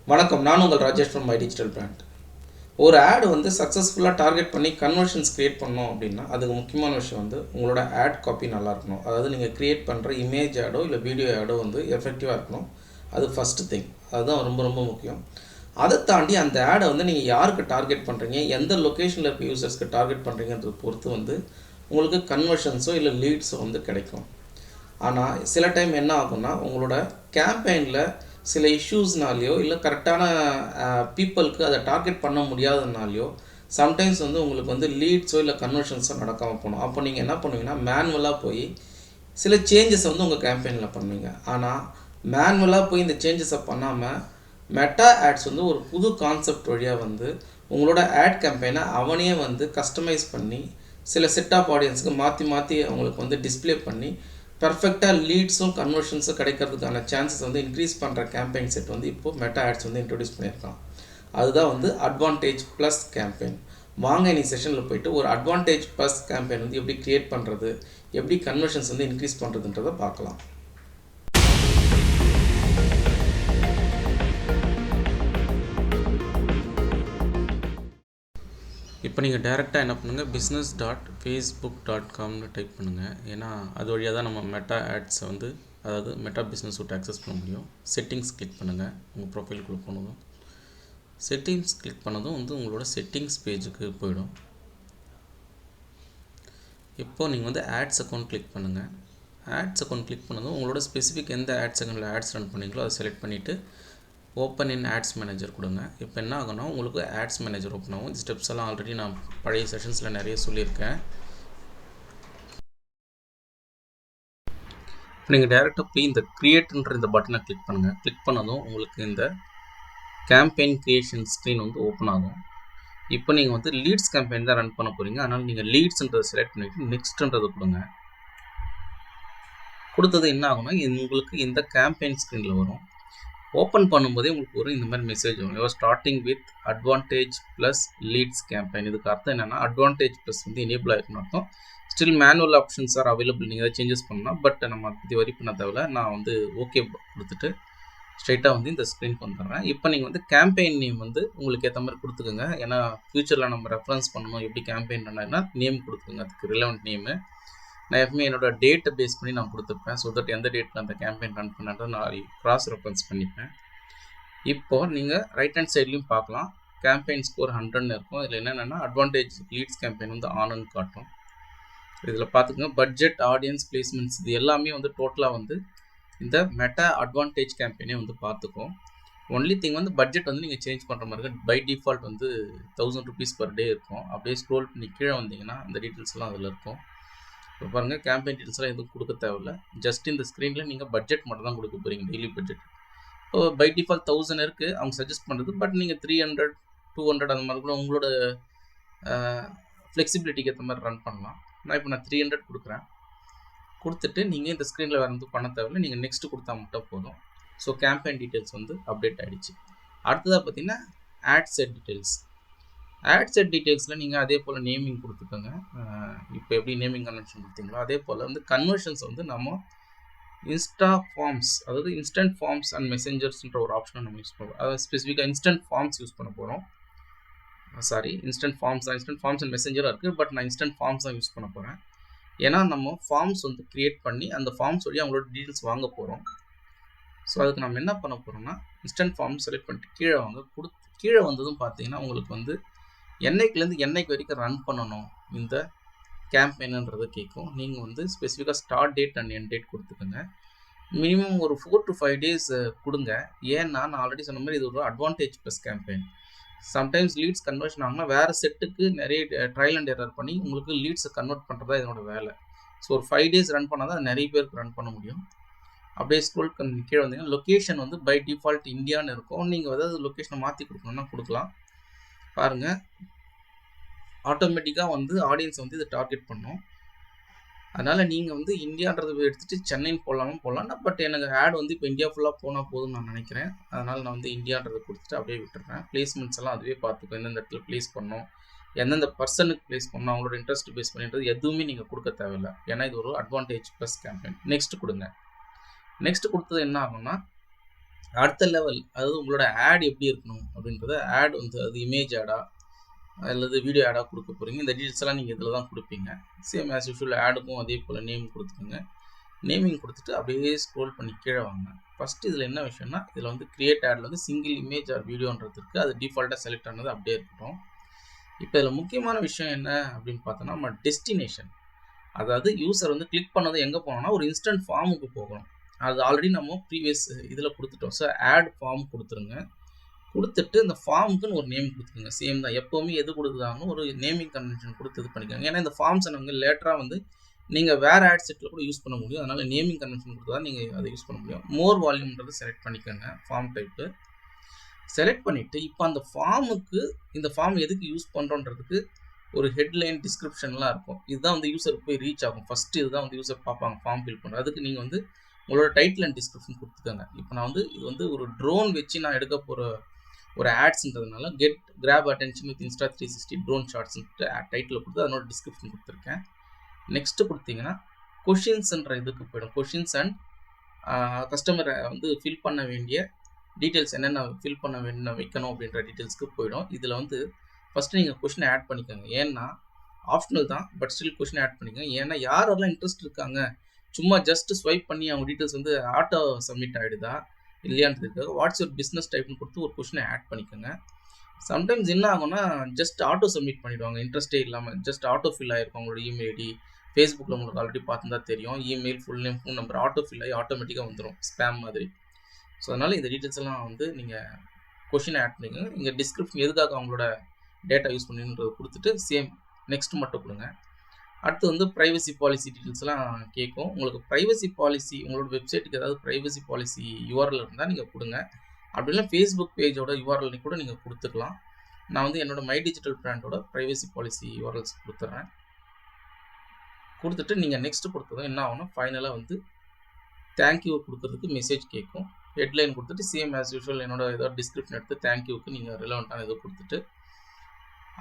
வணக்கம், நான் உங்கள் Rajesh from my digital brand. ஒரு ஆட் வந்து சக்ஸஸ்ஃபுல்லாக டார்கெட் பண்ணி கன்வர்ஷன்ஸ் க்ரியேட் பண்ணோம் அப்படின்னா அதுக்கு முக்கியமான விஷயம் வந்து உங்களோட ஆட் காப்பி நல்லா இருக்கணும். அதாவது நீங்கள் க்ரியேட் பண்ணுற இமேஜ் ஆடோ இல்லை வீடியோ ஆடோ வந்து எஃபெக்டிவாக இருக்கணும். அது ஃபஸ்ட்டு திங். அதுதான் ரொம்ப ரொம்ப முக்கியம். அதை தாண்டி அந்த ஆடை வந்து நீங்கள் யாருக்கு டார்கெட் பண்ணுறீங்க, எந்த லொக்கேஷனில் இருக்க யூசர்ஸ்க்கு டார்கெட் பண்ணுறீங்கன்றத பொறுத்து வந்து உங்களுக்கு கன்வர்ஷன்ஸோ இல்லை லீட்ஸோ வந்து கிடைக்கும். ஆனால் சில டைம் என்ன ஆகும்னா உங்களோட கேம்பெயினில் சில இஷ்யூஸ்னாலேயோ இல்லை கரெக்டான பீப்புளுக்கு அதை டார்கெட் பண்ண முடியாததுனாலையோ சம்டைம்ஸ் வந்து உங்களுக்கு வந்து லீட்ஸோ இல்லை கன்வர்ஷன்ஸோ நடக்காமல் போகணும். அப்போ நீங்கள் என்ன பண்ணுவீங்கன்னா மேனுவலாக போய் சில சேஞ்சஸை வந்து உங்கள் கேம்பெயினில் பண்ணுவீங்க. ஆனால் மேனுவலாக போய் இந்த சேஞ்சஸை பண்ணாமல் மெட்டா ஆட்ஸ் வந்து ஒரு புது கான்செப்ட் வழியாக வந்து உங்களோட ஆட் கேம்பெயினை அவனே வந்து கஸ்டமைஸ் பண்ணி சில செட் ஆஃப் ஆடியன்ஸுக்கு மாற்றி மாற்றி அவங்களுக்கு வந்து டிஸ்பிளே பண்ணி பர்ஃபெக்டாக லீட்ஸும் கன்வர்ஷன்ஸும் கிடைக்கிறதுக்கான சான்சஸ் வந்து இன்க்ரீஸ் பண்ணுற கேம்பெயின் செட் வந்து இப்போது மெட்டா ஆட்ஸ் வந்து இன்ட்ரடியூஸ் பண்ணியிருக்கான். அதுதான் வந்து அட்வான்டேஜ் ப்ளஸ் கேம்பெயின். வாங்க இன்னைக்கு செஷனில் போய்ட்டு ஒரு அட்வான்டேஜ் ப்ளஸ் கேம்பெயின் வந்து எப்படி க்ரியேட் பண்ணுறது, எப்படி கன்வர்ஷன்ஸ் வந்து இன்க்ரீஸ் பண்ணுறதுன்றதை பார்க்கலாம். இப்போ நீங்கள் டேரெக்டாக என்ன பண்ணுங்கள், business.facebook.comனு டைப் பண்ணுங்கள். ஏன்னா அது வழியாக தான் நம்ம மெட்டா ஆட்ஸை வந்து, அதாவது மெட்டா பிஸ்னஸ் விட்டு ஆக்சஸ் பண்ண முடியும். செட்டிங்ஸ் கிளிக் பண்ணுங்கள். உங்கள் ப்ரொஃபைலுக்குள்ளே போனதும் செட்டிங்ஸ் கிளிக் பண்ணதும் வந்து உங்களோட செட்டிங்ஸ் பேஜுக்கு போயிடும். இப்போது நீங்கள் வந்து ஆட்ஸ் அக்கௌண்ட் கிளிக் பண்ணுங்கள். ஆட்ஸ் அக்கௌண்ட் கிளிக் பண்ணதும் உங்களோட ஸ்பெசிஃபிக் எந்த ஆட்ஸ் அக்கௌண்ட்டில் ஆட்ஸ் ரன் பண்ணீங்களோ அதை செலக்ட் பண்ணிவிட்டு ஓப்பன் இன் ஆட்ஸ் மேனேஜர் கொடுங்க. இப்போ என்ன ஆகும்னா உங்களுக்கு ஆட்ஸ் மேனேஜர் ஓப்பன் ஆகும். இந்த ஸ்டெப்ஸ் எல்லாம் ஆல்ரெடி நான் பழைய செஷன்ஸில் நிறைய சொல்லியிருக்கேன். இப்போ நீங்கள் டேரெக்டாக போய் இந்த க்ரியேட்ன்ற இந்த பட்டனை கிளிக் பண்ணுங்கள். கிளிக் பண்ணதும் உங்களுக்கு இந்த கேம்பெயின் க்ரியேஷன் ஸ்க்ரீன் வந்து ஓப்பன் ஆகும். இப்போ நீங்கள் வந்து லீட்ஸ் கேம்பெயின் தான் ரன் பண்ண போகிறீங்க. அதனால் நீங்கள் லீட்ஸ்ன்றதை செலக்ட் பண்ணிவிட்டு நெக்ஸ்ட்ன்றதை கொடுங்க. கொடுத்தது என்ன ஆகும்னா உங்களுக்கு இந்த கேம்பெயின் ஸ்க்ரீனில் வரும். ஓப்பன் பண்ணும்போதே உங்களுக்கு ஒரு இந்த மாதிரி மெசேஜ் வரும். You're starting with Advantage plus leads campaign. இதுக்கு அர்த்தம் என்னென்னா அட்வான்டேஜ் ப்ளஸ் வந்து எனேபிள் ஆகிருக்குன்னு அர்த்தம். Still manual options are available. நீங்கள் ஏதாவது சேஞ்சஸ் பண்ணலாம். பட் நம்ம அதை பற்றி வரி பண்ண தேவையில்ல. நான் வந்து ஓகே கொடுத்துட்டு ஸ்ட்ரைட்டாக வந்து இந்த ஸ்க்ரீனுக்கு வந்துடுறேன். இப்போ நீங்கள் வந்து கேம்பெயின் நேம் வந்து உங்களுக்கு ஏற்ற மாதிரி கொடுத்துக்கோங்க. ஏன்னா ஃப்யூச்சரில் நம்ம ரெஃபரன்ஸ் பண்ணணும், எப்படி கேம்பெயின் பண்ணாங்கன்னா நேம் கொடுத்துக்கோங்க. அதுக்கு ரிலவெண்ட் நேமு நான் எப்பவுமே என்னோடய டேட்டை பேஸ் பண்ணி நான் கொடுத்துருப்பேன். ஸோ தட் எந்த டேட்டில் அந்த கேம்பெயின் ரன் பண்ணுறதை நான் க்ராஸ் ரெஃபரன்ஸ் பண்ணிப்பேன். இப்போது நீங்கள் ரைட் ஹேண்ட் சைட்லையும் பார்க்கலாம், கேம்பெயின் ஸ்கோர் 100ன்னு இருக்கும். இதில் என்னென்னா அட்வான்டேஜ் லீட்ஸ் கேம்பெயின் வந்து ஆன்னு காட்டும். இதில் பார்த்துக்கோங்க, பட்ஜெட், ஆடியன்ஸ், பிளேஸ்மெண்ட்ஸ் இது எல்லாமே வந்து டோட்டலாக வந்து இந்த மெட்டா அட்வான்டேஜ் கேம்பெயினே வந்து பார்த்துக்கும். ஒன்லி திங் வந்து பட்ஜெட் வந்து நீங்கள் சேஞ்ச் பண்ணுற மாதிரி இருக்கும். பை டிஃபால்ட் வந்து 1000 rupees per day இருக்கும். அப்படியே ஸ்க்ரோல் பண்ணி கீழே வந்தீங்கன்னா அந்த டீட்டெயில்ஸ்லாம் அதில் இருக்கும். இப்போ பாருங்கள், கேம்பெயின் டீட்டெயில்ஸ்லாம் எதுவும் கொடுக்க தேவையில்ல. ஜஸ்ட் இந்த ஸ்க்ரீனில் நீங்கள் பட்ஜெட் மட்டும் தான் கொடுக்க போகிறீங்க, டெய்லி பட்ஜெட். இப்போ பை டிஃபால்ட் 1000 இருக்குது அவங்க சஜஸ்ட் பண்ணுறது. பட் நீங்கள் 300, 200 அந்த மாதிரி கூட உங்களோட ஃப்ளெக்சிபிலிட்டிக்கு ஏற்ற மாதிரி ரன் பண்ணலாம். நான் 300 கொடுக்குறேன். கொடுத்துட்டு நீங்கள் இந்த ஸ்க்ரீனில் வேறு எதுவும் பண்ண தேவையில்லை. நீங்கள் நெக்ஸ்ட்டு கொடுத்தா மட்டும் போதும். ஸோ கேம்பெயின் டீட்டெயில்ஸ் வந்து அப்டேட் ஆகிடுச்சு. அடுத்ததாக பார்த்தீங்கன்னா ad set details. Ad set டீட்டெயில்ஸில் நீங்கள் அதே போல் நேமிங் கொடுத்துக்கோங்க. இப்போ எப்படி நேமிங் கன்வென்ஷன் கொடுத்தீங்களோ அதே போல் வந்து கன்வர்ஷன்ஸ் வந்து நம்ம இன்ஸ்டா ஃபார்ம்ஸ், அதாவது இன்ஸ்டன்ட் ஃபார்ம்ஸ் அண்ட் மெசேஞ்சர்ஸ்ன்ற ஒரு ஆப்ஷனை நம்ம யூஸ் பண்ணுவோம். அதாவது ஸ்பெசிஃபிக்காக இன்ஸ்டன்ட் ஃபார்ம்ஸ் யூஸ் பண்ண போகிறோம். இன்ஸ்டன்ட் ஃபார்ம்ஸ் அண்ட் மெசேஞ்சராக இருக்குது. பட் நான் இன்ஸ்டன்ட் ஃபார்ம்ஸ் தான் யூஸ் பண்ண போகிறேன். ஏன்னா நம்ம ஃபார்ம்ஸ் வந்து க்ரியேட் பண்ணி அந்த ஃபார்ம்ஸ் வழியாக அவங்களோட டீட்டெயில்ஸ் வாங்க போகிறோம். ஸோ அதுக்கு நம்ம என்ன பண்ண போகிறோம்னா இன்ஸ்டன்ட் ஃபார்ம் செலக்ட் பண்ணிட்டு கீழே வாங்க. கீழே வந்ததும் பார்த்தீங்கன்னா உங்களுக்கு வந்து என்னைக்குலேருந்து என்னைக்கு வரைக்கும் ரன் பண்ணணும் இந்த கேம்பெயின்ன்றதை கேட்கும். நீங்கள் வந்து ஸ்பெசிஃபிக்காக start date and end date கொடுத்துக்கோங்க. மினிமம் ஒரு 4 to 5 days கொடுங்க. ஏன்னா நான் ஆல்ரெடி சொன்ன மாதிரி இது ஒரு Advantage plus campaign. Sometimes leads conversion ஆகுனா வேறு செட்டுக்கு நிறைய ட்ரையல் அண்ட் எரர் பண்ணி உங்களுக்கு லீட்ஸை கன்வெர்ட் பண்ணுறதா இதனோட வேலை. ஸோ ஒரு 5 days ரன் பண்ணால் தான் நிறைய பேருக்கு ரன் பண்ண முடியும். அப்படியே ஸ்க்ரோல் கீழே வந்தீங்கன்னா லொக்கேஷன் வந்து பை டிஃபால்ட் இந்தியான்னு இருக்கும். நீங்கள் ஏதாவது லொக்கேஷனை மாற்றி கொடுக்கணுன்னா கொடுக்கலாம். பாருங்கள், ஆட்டோமேட்டிக்காக வந்து ஆடியன்ஸ் வந்து இதை டார்கெட் பண்ணும். அதனால் நீங்கள் வந்து இந்தியான்றதை எடுத்துகிட்டு சென்னைன்னு போடலாம். பட் எனக்கு ஆட் வந்து இப்போ இந்தியா ஃபுல்லாக போனால் போதும்னு நான் நினைக்கிறேன். அதனால் நான் வந்து இந்தியான்றதை கொடுத்துட்டு அப்படியே விட்டுறேன். பிளேஸ்மெண்ட்ஸ் எல்லாம் அதுவே பார்த்துக்கோ, எந்தெந்த இடத்துல ப்ளேஸ் பண்ணணும், எந்தெந்த பர்சனுக்கு ப்ளேஸ் பண்ணணும், அவங்களோட இன்ட்ரெஸ்ட் பேஸ் பண்ணின்றது எதுவுமே நீங்கள் கொடுக்க தேவையில்லை. ஏன்னா இது ஒரு அட்வான்டேஜ் ப்ளஸ் கேம்பெயின். நெக்ஸ்ட் கொடுங்க. நெக்ஸ்ட் கொடுத்தது என்ன ஆகும்னா அடுத்த லெவல், அதாவது உங்களோட ஆட் எப்படி இருக்கணும் அப்படின்றத, ஆட் வந்து அது இமேஜ் ஆடா அல்லது வீடியோ ஆடாக கொடுக்க போகிறீங்க. இந்த டீட்டெயில்ஸ் எல்லாம் நீங்கள் இதில் தான் கொடுப்பீங்க. சேம் ஆஸ் யூஷுவல் ஆடுக்கும் அதே போல் நேம் கொடுத்துக்கோங்க. நேமிங் கொடுத்துட்டு அப்படியே ஸ்க்ரோல் பண்ணி கீழே வாங்க. ஃபஸ்ட்டு இதில் என்ன விஷயம்னா, இதில் வந்து கிரியேட் ஆடில் வந்து சிங்கிள் இமேஜ் ஆர் வீடியோன்றதுக்கு அது டிஃபால்ட்டாக செலக்ட் ஆனது அப்படியே இருக்கட்டும். இப்போ இதில் முக்கியமான விஷயம் என்ன அப்படின்னு பார்த்தோன்னா, நம்ம டெஸ்டினேஷன், அதாவது யூசர் வந்து கிளிக் பண்ணது எங்கே போனோம்னா ஒரு இன்ஸ்டன்ட் ஃபார்முக்கு போகணும். அது ஆல்ரெடி நம்ம ப்ரீவியஸ் இதில் கொடுத்துட்டோம். ஸோ ஆட் ஃபார்ம் கொடுத்துருங்க. கொடுத்துட்டு இந்த ஃபார்முக்குன்னு ஒரு நேம் கொடுத்துருங்க. சேம் தான், எப்போவுமே எது கொடுக்குறாங்கன்னு ஒரு நேமிங் கன்வென்ஷன் கொடுத்து இது பண்ணிக்கோங்க. ஏன்னா இந்த ஃபார்ம்ஸை நாங்கள் லேட்டராக வந்து நீங்கள் வேறு ஆட் செட்டில் கூட யூஸ் பண்ண முடியும். அதனால் நேமிங் கன்வென்ஷன் கொடுத்தா தான் நீங்கள் அதை யூஸ் பண்ண முடியும். மோர் வால்யூம்ன்றது செலக்ட் பண்ணிக்கோங்க. ஃபார்ம் டைப்பு செலக்ட் பண்ணிவிட்டு இப்போ அந்த ஃபார்முக்கு இந்த ஃபார்ம் எதுக்கு யூஸ் பண்ணுறோன்றதுக்கு ஒரு ஹெட்லைன் டிஸ்கிரிப்ஷன்லாம் இருக்கும். இதுதான் வந்து யூசருக்கு போய் ரீச் ஆகும். ஃபஸ்ட்டு இதுதான் வந்து யூசர் பார்ப்பாங்க ஃபார்ம் ஃபில் பண்ணுறது. அதுக்கு நீங்கள் வந்து உங்களோட டைட்டில் அண்ட் டிஸ்கிரிப்ஷன் கொடுத்துக்கோங்க. இப்போ நான் வந்து இது வந்து ஒரு ட்ரோன் வச்சு நான் எடுக்க போகிற ஒரு ஆட்ஸ்ன்றதுனால grab attention with Insta 360 drone ஷார்ட்ஸ்ன்ட்டு டைட்டில் கொடுத்து அதனோட டிஸ்கிரிப்ஷன் கொடுத்துருக்கேன். நெக்ஸ்ட்டு கொடுத்தீங்கன்னா கொஷின்ஸ்ன்ற இதுக்கு போய்டும். கொஷின்ஸ் அண்ட் கஸ்டமரை வந்து ஃபில் பண்ண வேண்டிய டீட்டெயில்ஸ் என்னென்ன ஃபில் பண்ண வைக்கணும் அப்படின்ற டீட்டெயில்ஸ்க்கு போய்டும். இதில் வந்து ஃபஸ்ட்டு நீங்கள் கொஷினை ஆட் பண்ணிக்கோங்க. ஏன்னா ஆப்ஷனல் தான், பட் ஸ்டில் கொஷினை ஆட் பண்ணிக்கோங்க. ஏன்னா யாரெல்லாம் இன்ட்ரெஸ்ட் இருக்காங்க, சும்மா ஜஸ்ட் ஸ்வைப் பண்ணி அவங்க டீட்டெயில்ஸ் வந்து ஆட்டோ சப்மிட் ஆகிடுதா இல்லையான்றதுக்காக வாட்ஸ் யுவர் பிஸ்னஸ் டைப்னு கொடுத்து ஒரு கொஷினை ஆட் பண்ணிக்கோங்க. சம்டைம்ஸ் என்ன ஆகும்னா ஜஸ்ட் ஆட்டோ சப்மிட் பண்ணிவிடுவாங்க, இன்ட்ரெஸ்ட்டே இல்லாமல் ஜஸ்ட் ஆட்டோ ஃபில் ஆகிருக்கும். அவங்களோட இமெயில் ஐடி ஃபேஸ்புக்கில் உங்களுக்கு ஆல்ரெடி பார்த்துருந்தா தெரியும். Email, full name, phone number auto fill ஆகி ஆட்டோமேட்டிக்காக வந்துடும், ஸ்பேம் மாதிரி. ஸோ அதனால் இந்த டீட்டெயில்ஸ் எல்லாம் வந்து நீங்கள் கொஷினை ஆட் பண்ணிக்கோங்க. இங்கே டிஸ்கிரிப்ஷன் எதுக்காக அவங்களோட டேட்டா யூஸ் பண்ணின்றது கொடுத்துட்டு சேம் நெக்ஸ்ட் மட்டும் கொடுங்க. அடுத்து வந்து ப்ரைவசி பாலிசி டீட்டெயில்ஸ்லாம் கேட்கும். உங்களுக்கு ப்ரைவசி பாலிசி உங்களோட வெப்சைட்டுக்கு ஏதாவது ப்ரைவசி பாலிசி யூஆர்எல் இருந்தால் நீங்கள் கொடுங்க. அப்படி இல்லை ஃபேஸ்புக் பேஜோட யூஆர்எல் கூட நீங்கள் கொடுத்துக்கலாம். நான் வந்து என்னோட மை டிஜிட்டல் பிராண்டோட ப்ரைவசி பாலிசி யூஆர்எல்ஸ் கொடுத்துட்றேன். கொடுத்துட்டு நீங்கள் நெக்ஸ்ட்டு கொடுத்ததும் என்ன ஆகும்னா ஃபைனலாக வந்து தேங்க்யூ கொடுக்குறதுக்கு மெசேஜ் கேட்கும். ஹெட்லைன் கொடுத்துட்டு சேம் ஆஸ் யூஷுவல் என்னோட ஏதாவது டிஸ்கிரிப்ஷன் எடுத்து தேங்க்யூக்கு நீங்கள் ரிலவெண்ட்டான இதை கொடுத்துட்டு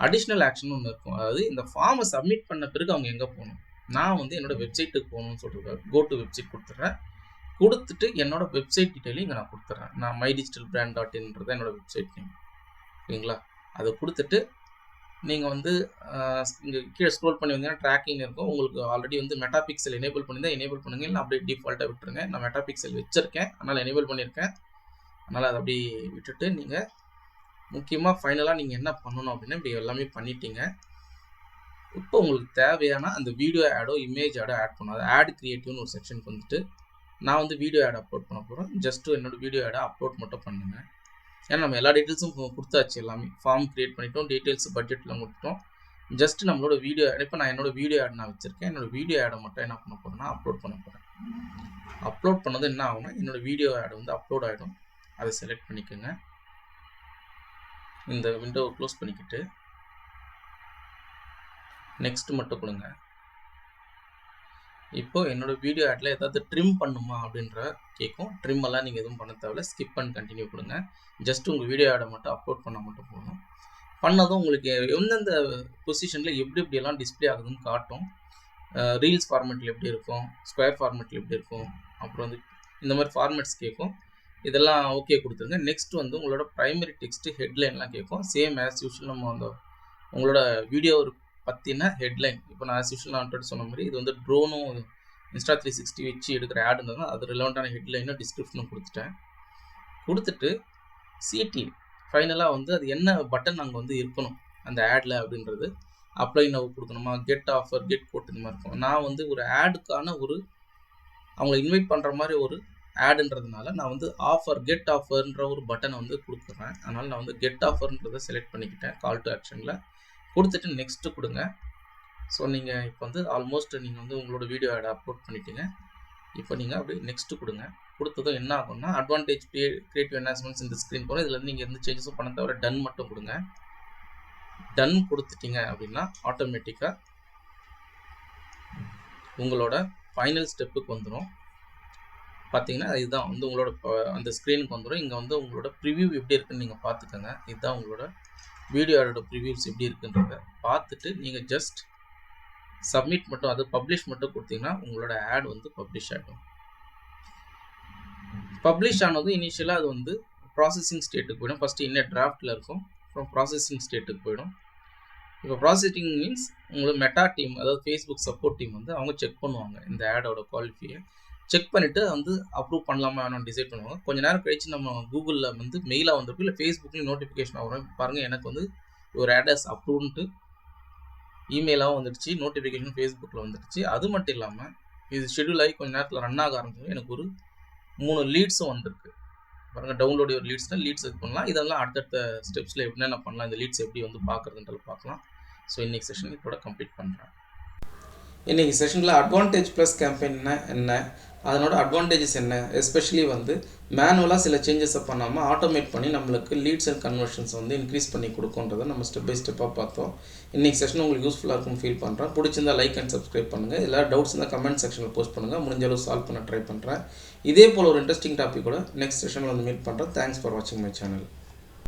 அடிஷ்னல் ஆக்ஷன் ஒன்று இருக்கும். அதாவது இந்த ஃபார்மை சப்மிட் பண்ண பிறகு அவங்க எங்கே போகணும், நான் வந்து என்னோட வெப்சைட்டுக்கு போகணும்னு சொல்கிறேன். கோ டு வெப்சைட் கொடுத்துட்றேன். கொடுத்துட்டு என்னோட வெப்சைட் டீட்டெயிலும் இங்கே நான் கொடுத்துட்றேன். நான் mydigitalbrand.in என்னோட வெப்சைட் நேம், ஓகேங்களா? அதை கொடுத்துட்டு நீங்கள் வந்து இங்கே கீழே ஸ்க்ரோல் பண்ணி வந்தீங்கன்னா ட்ராக்கிங் இருக்கும். உங்களுக்கு ஆல்ரெடி வந்து மெட்டாபிக்சல் எனேபிள் பண்ணியிருந்தால் எனேபிள் பண்ணுங்க, இல்லை அப்படியே டிஃபால்ட்டாக விட்டுருங்க. நான் மெட்டாபிக்சல் வச்சுருக்கேன், அதனால் எனேபிள் பண்ணியிருக்கேன். அதனால் அதை அப்படியே விட்டுட்டு நீங்கள் முக்கியமாக ஃபைனலாக நீங்கள் என்ன பண்ணணும் அப்படின்னா இப்படி எல்லாமே பண்ணிட்டீங்க. இப்போ உங்களுக்கு தேவையான அந்த வீடியோ ஆடோ இமேஜ் ஆடோ ஆட் பண்ணணும். அது ஆட் கிரியேட்டிவ்னு ஒரு செக்ஷனுக்கு வந்துட்டு நான் வந்து வீடியோ ஆட் அப்லோட் பண்ண போகிறேன். ஜஸ்ட்டு என்னோட வீடியோ ஆடை அப்லோட் மட்டும் பண்ணுங்கள். ஏன்னா நம்ம எல்லா டீட்டெயில்ஸும் கொடுத்தாச்சு, எல்லாமே ஃபார்ம் க்ரியேட் பண்ணிட்டோம், டீட்டெயில்ஸ் பட்ஜெட்லாம் கொடுத்துட்டோம். ஜஸ்ட் நம்மளோட வீடியோ ஆட், இப்போ நான் என்னோட வீடியோ ஆட் நான் வச்சுருக்கேன். என்னோட வீடியோ ஆடை மட்டும் என்ன பண்ண போகிறேன்னா அப்லோட் பண்ண போகிறேன். அப்லோட் பண்ணது என்ன ஆகும்னா என்னோட வீடியோ ஆட் வந்து அப்லோட் ஆகிடும். அதை செலக்ட் பண்ணிக்கோங்க. இந்த விண்டோவை க்ளோஸ் பண்ணிக்கிட்டு நெக்ஸ்ட் மட்டும் கொடுங்க. இப்போ என்னோட வீடியோ ஆட்ல ஏதாவது ட்ரிம் பண்ணுமா அப்படின்ற கேட்கும். ட்ரிம் எல்லாம் நீங்கள் எதுவும் பண்ண தேவையில்ல, ஸ்கிப் அண்ட் கண்டினியூ கொடுங்க. ஜஸ்ட் உங்கள் வீடியோ ஆடை மட்டும் அப்லோட் பண்ணால் மட்டும் போதும். பண்ணதும் உங்களுக்கு எந்தெந்த பொசிஷனில் எப்படியெல்லாம் டிஸ்பிளே ஆகுதுன்னு காட்டும். ரீல்ஸ் ஃபார்மேட்டில் எப்படி இருக்கும், ஸ்கொயர் ஃபார்மேட்டில் எப்படி இருக்கும், அப்புறம் வந்து இந்த மாதிரி ஃபார்மேட்ஸ் கேட்கும். இதெல்லாம் ஓகே கொடுத்துருங்க. நெக்ஸ்ட் வந்து உங்களோட ப்ரைமரி டெக்ஸ்ட்டு ஹெட்லைன்லாம் கேட்கும். சேம் ஆஸ் யூஷுவல் நம்ம அந்த உங்களோட வீடியோ பற்றின ஹெட்லைன், இப்போ நான் ஆஸ் யூஷுவல் நான் சொன்ன மாதிரி இது வந்து ட்ரோனும் இன்ஸ்டா 360 வச்சு எடுக்கிற ஆடுன்றதுனா அது ரிலவெண்ட்டான ஹெட்லைனும் டிஸ்கிரிப்ஷனும் கொடுத்துட்டேன். கொடுத்துட்டு சிடி ஃபைனலாக வந்து அது என்ன பட்டன் அங்கே வந்து இருக்கணும் அந்த ஆடில் அப்படின்றது, அப்ளை நவ் கொடுக்கணுமா, கெட் ஆஃபர், கெட் கோட் இந்த மாதிரி இருக்கும். நான் வந்து ஒரு ஆடுக்கான ஒரு அவங்கள இன்வைட் பண்ணுற மாதிரி ஒரு ஆடுன்றதுனால நான் வந்து ஆஃபர், கெட் ஆஃபர்ன்ற ஒரு பட்டனை வந்து கொடுக்குறேன். அதனால் நான் வந்து கெட் ஆஃபர்ன்றதை செலக்ட் பண்ணிக்கிட்டேன். கால் டு ஆக்ஷனில் கொடுத்துட்டு நெக்ஸ்ட்டு கொடுங்க. ஸோ நீங்கள் இப்போ வந்து ஆல்மோஸ்ட் நீங்கள் வந்து உங்களோட வீடியோ ஆடை அப்லோட் பண்ணிட்டீங்க. இப்போ நீங்கள் அப்படியே நெக்ஸ்ட்டு கொடுங்க. கொடுத்ததும் என்ன ஆகும்னா அட்வான்டேஜ் கிரியேட்டிவ் என்ஹான்ஸ்மெண்ட்ஸ் இந்த ஸ்க்ரீன் போகிறோம். இதில் நீங்கள் எந்த சேஞ்சஸும் பண்ண தவிர டன் மட்டும் கொடுங்க. டன் கொடுத்துட்டீங்க அப்படின்னா ஆட்டோமேட்டிக்காக உங்களோட ஃபைனல் ஸ்டெப்புக்கு வந்துடும். பார்த்தீங்கன்னா இதுதான் வந்து உங்களோட அந்த ஸ்க்ரீனுக்கு வந்துடும். இங்கே வந்து உங்களோட ப்ரிவியூ எப்படி இருக்குன்னு நீங்கள் பார்த்துக்கோங்க. இதுதான் உங்களோட வீடியோ ஆடோட ப்ரிவியூஸ் எப்படி இருக்குன்றத பார்த்துட்டு நீங்கள் ஜஸ்ட் சப்மிட் மட்டும், அது பப்ளிஷ் மட்டும் கொடுத்தீங்கன்னா உங்களோட ஆட் வந்து பப்ளிஷ் ஆகிடும். பப்ளிஷ் ஆனதும் இனிஷியலாக அது வந்து ப்ராசஸிங் ஸ்டேட்டுக்கு போயிடும். ஃபஸ்ட்டு இன்னும் டிராஃப்டில் இருக்கும், அப்புறம் ப்ராசஸிங் ஸ்டேட்டுக்கு போயிடும். இப்போ ப்ராசஸிங் மீன்ஸ் உங்களுக்கு மெட்டா டீம், அதாவது ஃபேஸ்புக் சப்போர்ட் டீம் வந்து அவங்க செக் பண்ணுவாங்க இந்த ஆடோட குவாலிட்டியை. செக் பண்ணிவிட்டு வந்து அப்ரூவ் பண்ணலாமா வேணும்னு டிசைட் பண்ணுவாங்க. கொஞ்சம் நேரம் கழிச்சு நம்ம கூகுளில் வந்து மெயிலாக வந்திருக்கும், இல்லை ஃபேஸ்புக்லேயும் நோட்டிஃபிகேஷன் வரும். பாருங்கள், எனக்கு வந்து ஒரு ஆடஸ் அப்ரூவ்ன்ட்டு இமெயிலாகவும் வந்துடுச்சு, நோட்டிஃபிகேஷன் ஃபேஸ்புக்கில் வந்துடுச்சு. அது மட்டும் இல்லாமல் இது ஷெடியூல் ஆகி கொஞ்சம் நேரத்தில் ரன் ஆக ஆரம்பிச்சு எனக்கு ஒரு 3 லீட்ஸும் வந்திருக்கு. பாருங்கள், டவுன்லோட் ஒரு லீட்ஸ்னால் லீட்ஸ் இது பண்ணலாம். இதெல்லாம் அடுத்தடுத்த ஸ்டெப்ஸில் என்னென்ன பண்ணலாம், இந்த லீட்ஸ் எப்படி வந்து பார்க்குறதுன்றது பார்க்கலாம். ஸோ இன்றைக்கி செஷன் இதோட கம்ப்ளீட் பண்ணுறேன். இன்றைக்கி செஷனில் அட்வான்டேஜ் ப்ளஸ் கேம்பெயின்னா என்ன, அதனோட அட்வான்டேஜஸ் என்ன, எஸ்பெஷலி வந்து மேனுவலாக சில சேஞ்சஸை பண்ணாமல் ஆட்டோமேட் பண்ணி நம்மளுக்கு லீட்ஸ் அண்ட் கன்வர்ஷன்ஸ் வந்து இன்க்ரீஸ் பண்ணி கொடுக்குன்றதை நம்ம ஸ்டெப் பை ஸ்டெப்பாக பார்த்தோம். இன்றைக்கி செஷன் உங்களுக்கு யூஸ்ஃபுல்லாக இருக்கும்னு ஃபீல் பண்ணுறேன். பிடிச்சிருந்தா லைக் அண்ட் சப்ஸ்கிரைப் பண்ணுங்கள். எல்லாரும் டவுட்ஸ் இருந்தால் கமெண்ட் செக்ஷனில் போஸ்ட் பண்ணுங்கள். முடிஞ்ச அளவு சால்வ் பண்ண ட்ரை பண்ணுறேன். இதே போல் ஒரு இன்ட்ரெஸ்டிங் டாப்பிக்கோட நெக்ஸ்ட் செஷனில் வந்து மீட் பண்ணுறேன். தேங்க்ஸ் ஃபார் வாட்சிங் மை சேனல்.